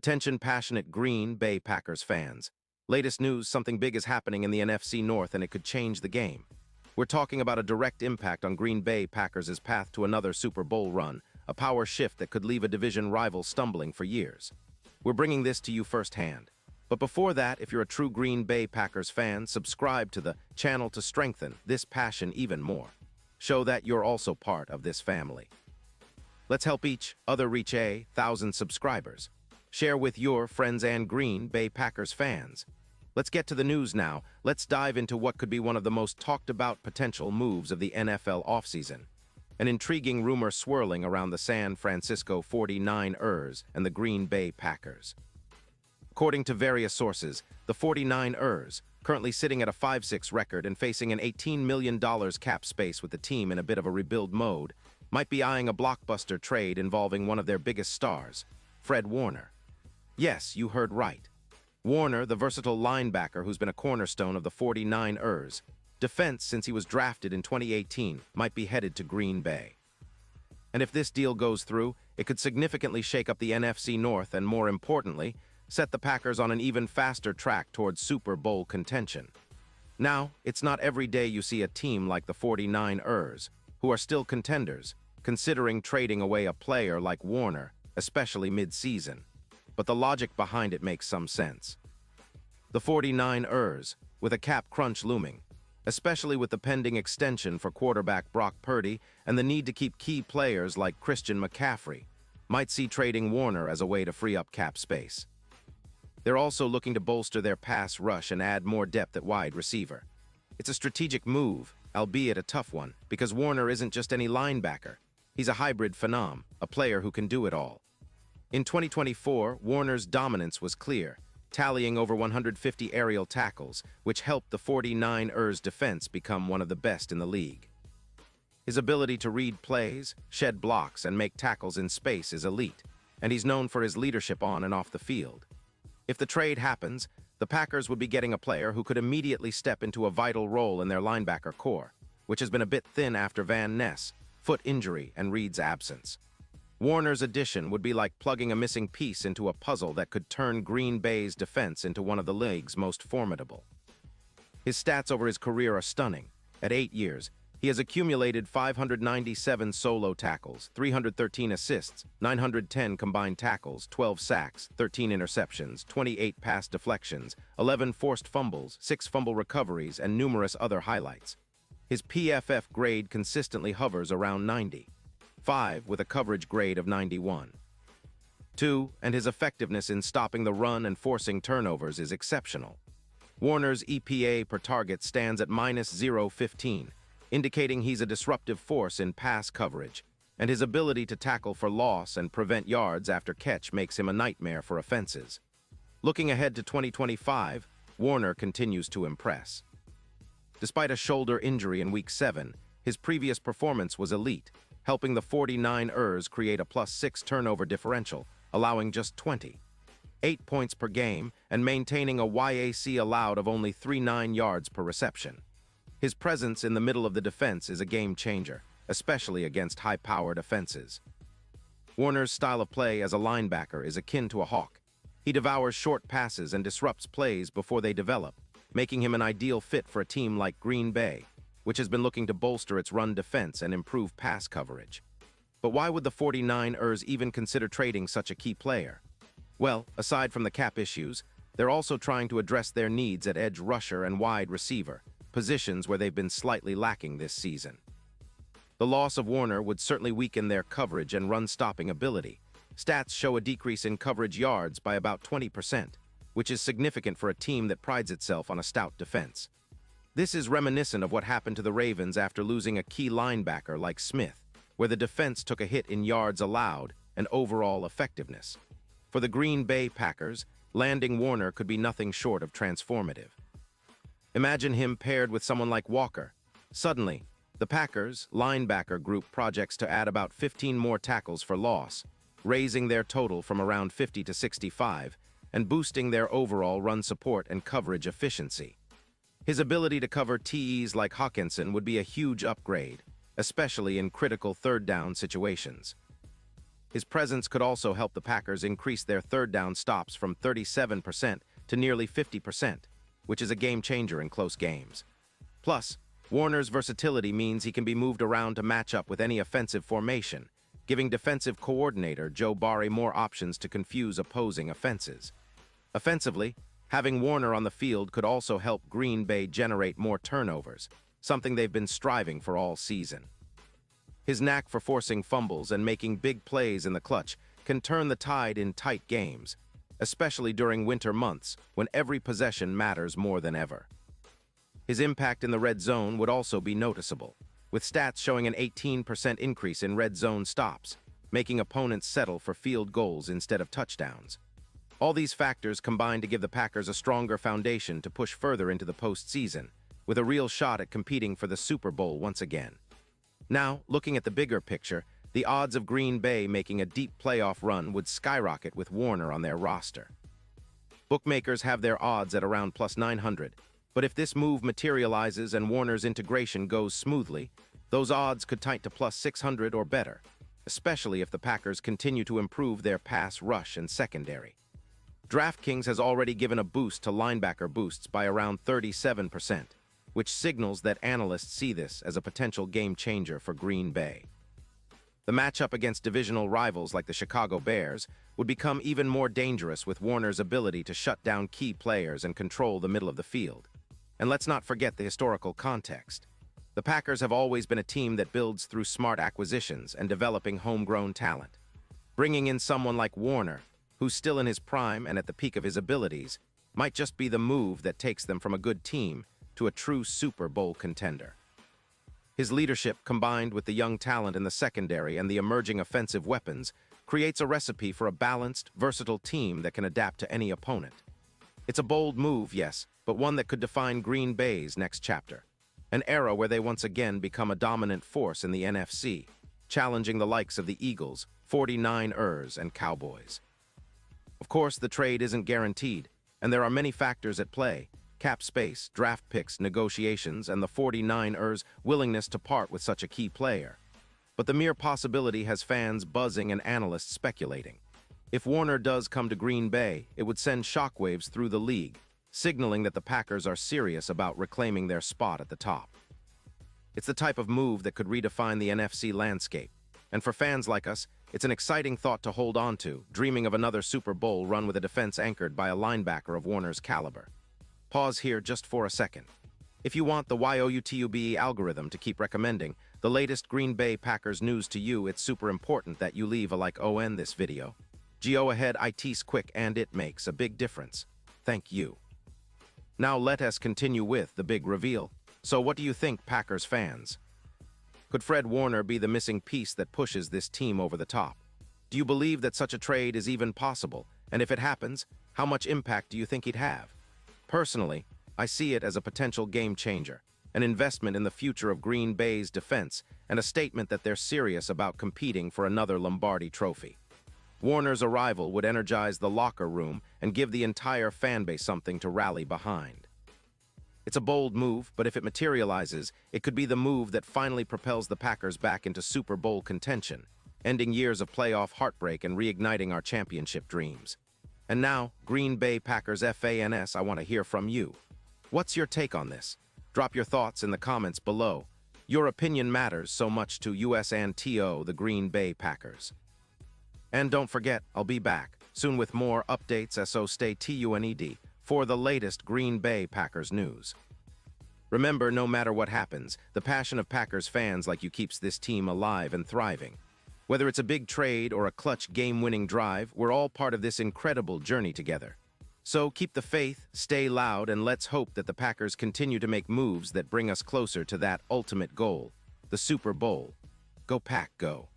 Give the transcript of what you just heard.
Attention passionate Green Bay Packers fans. Latest news, something big is happening in the NFC North and it could change the game. We're talking about a direct impact on Green Bay Packers' path to another Super Bowl run, a power shift that could leave a division rival stumbling for years. We're bringing this to you firsthand. But before that, if you're a true Green Bay Packers fan, subscribe to the channel to strengthen this passion even more. Show that you're also part of this family. Let's help each other reach 1,000 subscribers. Share with your friends and Green Bay Packers fans. Let's get to the news now. Let's dive into what could be one of the most talked about potential moves of the NFL offseason. An intriguing rumor swirling around the San Francisco 49ers and the Green Bay Packers. According to various sources, the 49ers, currently sitting at a 5-6 record and facing an $18 million cap space with the team in a bit of a rebuild mode, might be eyeing a blockbuster trade involving one of their biggest stars, Fred Warner. Yes, you heard right. Warner, the versatile linebacker who's been a cornerstone of the 49ers defense since he was drafted in 2018, might be headed to Green Bay. And if this deal goes through, it could significantly shake up the NFC North and, more importantly, set the Packers on an even faster track towards Super Bowl contention. Now, it's not every day you see a team like the 49ers, who are still contenders, considering trading away a player like Warner, especially mid-season. But the logic behind it makes some sense. The 49ers, with a cap crunch looming, especially with the pending extension for quarterback Brock Purdy and the need to keep key players like Christian McCaffrey, might see trading Warner as a way to free up cap space. They're also looking to bolster their pass rush and add more depth at wide receiver. It's a strategic move, albeit a tough one, because Warner isn't just any linebacker. He's a hybrid phenom, a player who can do it all. In 2024, Warner's dominance was clear, tallying over 150 aerial tackles, which helped the 49ers defense become one of the best in the league. His ability to read plays, shed blocks, and make tackles in space is elite, and he's known for his leadership on and off the field. If the trade happens, the Packers would be getting a player who could immediately step into a vital role in their linebacker core, which has been a bit thin after Van Ness, foot injury, and Reed's absence. Warner's addition would be like plugging a missing piece into a puzzle that could turn Green Bay's defense into one of the league's most formidable. His stats over his career are stunning. At 8 years, he has accumulated 597 solo tackles, 313 assists, 910 combined tackles, 12 sacks, 13 interceptions, 28 pass deflections, 11 forced fumbles, 6 fumble recoveries, and numerous other highlights. His PFF grade consistently hovers around 90. 5 with a coverage grade of 91. 2, and his effectiveness in stopping the run and forcing turnovers is exceptional. Warner's EPA per target stands at -0.15, indicating he's a disruptive force in pass coverage, and his ability to tackle for loss and prevent yards after catch makes him a nightmare for offenses. Looking ahead to 2025, Warner continues to impress. Despite a shoulder injury in Week 7, his previous performance was elite, helping the 49ers create a +6 turnover differential, allowing just 28 points per game and maintaining a YAC allowed of only 39 yards per reception. His presence in the middle of the defense is a game changer, especially against high-powered offenses. Warner's style of play as a linebacker is akin to a hawk. He devours short passes and disrupts plays before they develop, making him an ideal fit for a team like Green Bay, which has been looking to bolster its run defense and improve pass coverage. But why would the 49ers even consider trading such a key player? Well, aside from the cap issues, they're also trying to address their needs at edge rusher and wide receiver, positions where they've been slightly lacking this season. The loss of Warner would certainly weaken their coverage and run-stopping ability. Stats show a decrease in coverage yards by about 20%, which is significant for a team that prides itself on a stout defense. This is reminiscent of what happened to the Ravens after losing a key linebacker like Smith, where the defense took a hit in yards allowed and overall effectiveness. For the Green Bay Packers, landing Warner could be nothing short of transformative. Imagine him paired with someone like Walker. Suddenly, the Packers' linebacker group projects to add about 15 more tackles for loss, raising their total from around 50 to 65, and boosting their overall run support and coverage efficiency. His ability to cover TEs like Hawkinson would be a huge upgrade, especially in critical third-down situations. His presence could also help the Packers increase their third down stops from 37% to nearly 50%, which is a game changer in close games. Plus, Warner's versatility means he can be moved around to match up with any offensive formation, giving defensive coordinator Joe Barry more options to confuse opposing offenses. Offensively, having Warner on the field could also help Green Bay generate more turnovers, something they've been striving for all season. His knack for forcing fumbles and making big plays in the clutch can turn the tide in tight games, especially during winter months when every possession matters more than ever. His impact in the red zone would also be noticeable, with stats showing an 18% increase in red zone stops, making opponents settle for field goals instead of touchdowns. All these factors combine to give the Packers a stronger foundation to push further into the postseason, with a real shot at competing for the Super Bowl once again. Now, looking at the bigger picture, the odds of Green Bay making a deep playoff run would skyrocket with Warner on their roster. Bookmakers have their odds at around plus 900, but if this move materializes and Warner's integration goes smoothly, those odds could tighten to plus 600 or better, especially if the Packers continue to improve their pass rush and secondary. DraftKings has already given a boost to linebacker boosts by around 37%, which signals that analysts see this as a potential game changer for Green Bay. The matchup against divisional rivals like the Chicago Bears would become even more dangerous with Warner's ability to shut down key players and control the middle of the field. And let's not forget the historical context. The Packers have always been a team that builds through smart acquisitions and developing homegrown talent. Bringing in someone like Warner, who's still in his prime and at the peak of his abilities, might just be the move that takes them from a good team to a true Super Bowl contender. His leadership, combined with the young talent in the secondary and the emerging offensive weapons, creates a recipe for a balanced, versatile team that can adapt to any opponent. It's a bold move, yes, but one that could define Green Bay's next chapter, an era where they once again become a dominant force in the NFC, challenging the likes of the Eagles, 49ers, and Cowboys. Of course, the trade isn't guaranteed, and there are many factors at play: cap space, draft picks, negotiations, and the 49ers' willingness to part with such a key player. But the mere possibility has fans buzzing and analysts speculating. If Warner does come to Green Bay, it would send shockwaves through the league, signaling that the Packers are serious about reclaiming their spot at the top. It's the type of move that could redefine the NFC landscape, and for fans like us, it's an exciting thought to hold on to, dreaming of another Super Bowl run with a defense anchored by a linebacker of Warner's caliber. Pause here just for a second. If you want the YOUTUBE algorithm to keep recommending the latest Green Bay Packers news to you, it's super important that you leave a like on this video. Go ahead, it's quick and it makes a big difference. Thank you. Now let us continue with the big reveal. So what do you think, Packers fans? Could Fred Warner be the missing piece that pushes this team over the top? Do you believe that such a trade is even possible? And if it happens, how much impact do you think he'd have? Personally, I see it as a potential game changer, an investment in the future of Green Bay's defense, and a statement that they're serious about competing for another Lombardi trophy. Warner's arrival would energize the locker room and give the entire fan base something to rally behind. It's a bold move, but if it materializes, it could be the move that finally propels the Packers back into Super Bowl contention, ending years of playoff heartbreak and reigniting our championship dreams. And now, Green Bay Packers fans, I want to hear from you. What's your take on this? Drop your thoughts in the comments below. Your opinion matters so much to us and to the Green Bay Packers. And don't forget, I'll be back soon with more updates, so stay tuned for the latest Green Bay Packers news. Remember, no matter what happens, the passion of Packers fans like you keeps this team alive and thriving. Whether it's a big trade or a clutch game-winning drive, we're all part of this incredible journey together. So keep the faith, stay loud, and let's hope that the Packers continue to make moves that bring us closer to that ultimate goal, the Super Bowl. Go Pack, go!